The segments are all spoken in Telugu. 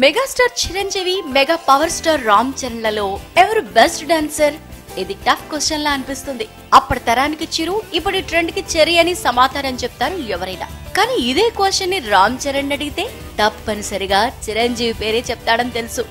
Megastar Chiranjeevi, mega power star Ram చరణ్లలో ఎవరు బెస్ట్ డాన్సర్? ఇది టఫ్ క్వశ్చన్ లా అనిపిస్తుంది. అప్పటి తరానికి చిరు, ఇప్పటి ట్రెండ్ కి చెరి అని సమాధానం చెప్తారు ఎవరైనా. కానీ ఇదే క్వశ్చన్ ని రామ్ చరణ్ అడిగితే తప్పనిసరిగా చిరంజీవి పేరే చెప్తాడని తెలుసు.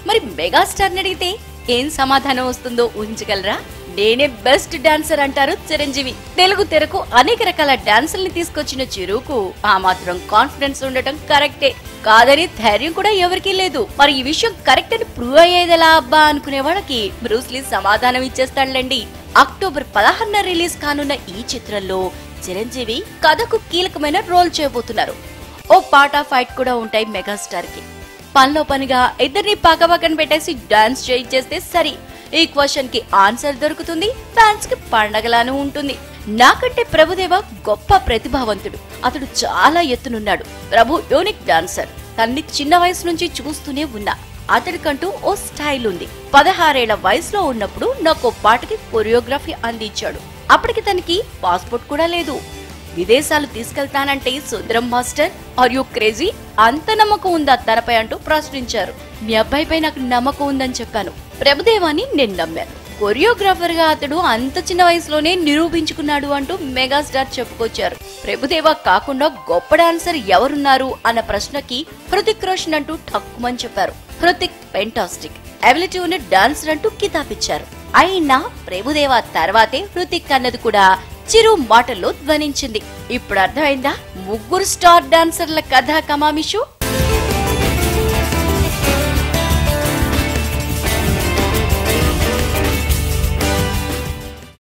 మరి మెగాస్టార్ అడిగితే ఏం సమాధానం వస్తుందో ఊహించగలరా? నేనే బెస్ట్ డాన్సర్ అంటారు చిరంజీవి. తెలుగు తెరకు అనేక రకాల డాన్సుల్ని తీసుకొచ్చిన చిరుకు ఆ మాత్రం కాన్ఫిడెన్స్ ఉండటం కరెక్టే. కాదని ధైర్యం కూడా ఎవరికీ లేదు. మరి ఈ విషయం కరెక్ట్ అని ప్రూవ్ అయ్యేదెలా అబ్బా అనుకునే వాళ్ళకి బ్రూస్లీ సమాధానం ఇచ్చేస్తాడులేండి. అక్టోబర్ 16న రిలీజ్ కానున్న ఈ చిత్రంలో చిరంజీవి కథకు కీలకమైన రోల్ చేయబోతున్నారు. ఓ పాట ఫైట్ కూడా ఉంటాయి మెగాస్టార్ కి. పనిలో పనిగా ఇద్దరిని పక్కపక్కన పెట్టేసి డాన్స్ చేయించేస్తే సరి. ఈ క్వశ్చన్ కి ఆన్సర్ దొరుకుతుంది, ఫ్యాన్స్ కి పండగలాను ఉంటుంది. నాకంటే ప్రభుదేవ గొప్ప ప్రతిభావంతుడు. అతడు చాలా ఎత్తునున్నాడు. ప్రభు యూనిక్ డాన్సర్. తన్ని చిన్న వయసు నుంచి చూస్తూనే ఉన్నా. అతడికంటూ ఓ స్టైల్ ఉంది. 16 ఏళ్ల వయసులో ఉన్నప్పుడు నాకు పాటకి కొరియోగ్రఫీ అందించాడు. అప్పటికి తనకి పాస్పోర్ట్ కూడా లేదు. విదేశాలు తీసుకెళ్తానంటే సుందరం మాస్టర్, ఆర్ యూ క్రేజీ? అంత నమ్మకం ఉందా తనపై అంటూ ప్రశ్నించారు. మీ అబ్బాయిపై నాకు నమ్మకం ఉందని చెప్పాను. ప్రభుదేవాని నేను నమ్మాను. కొరియోగ్రాఫర్ గా అతడు అంత చిన్న వయసులోనే నిరూపించుకున్నాడు అంటూ మెగాస్టార్ చెప్పుకొచ్చారు. ప్రభుదేవా కాకుండా గొప్ప డాన్సర్ ఎవరున్నారు అన్న ప్రశ్నకి హృతిక్ రోషన్ అంటూ ఠక్కుమని చెప్పారు. హృతిక్ ఫెంటాస్టిక్ అబిలిటీ ఉన్న డాన్సర్ అంటూ కితాబిచ్చారు. అయినా ప్రభుదేవా తర్వాతే హృతిక్ అన్నది కూడా చిరు మాటల్లో ధ్వనించింది. ఇప్పుడు అర్థమైందా ముగ్గురు స్టార్ డాన్సర్ల కథ కమామిషు?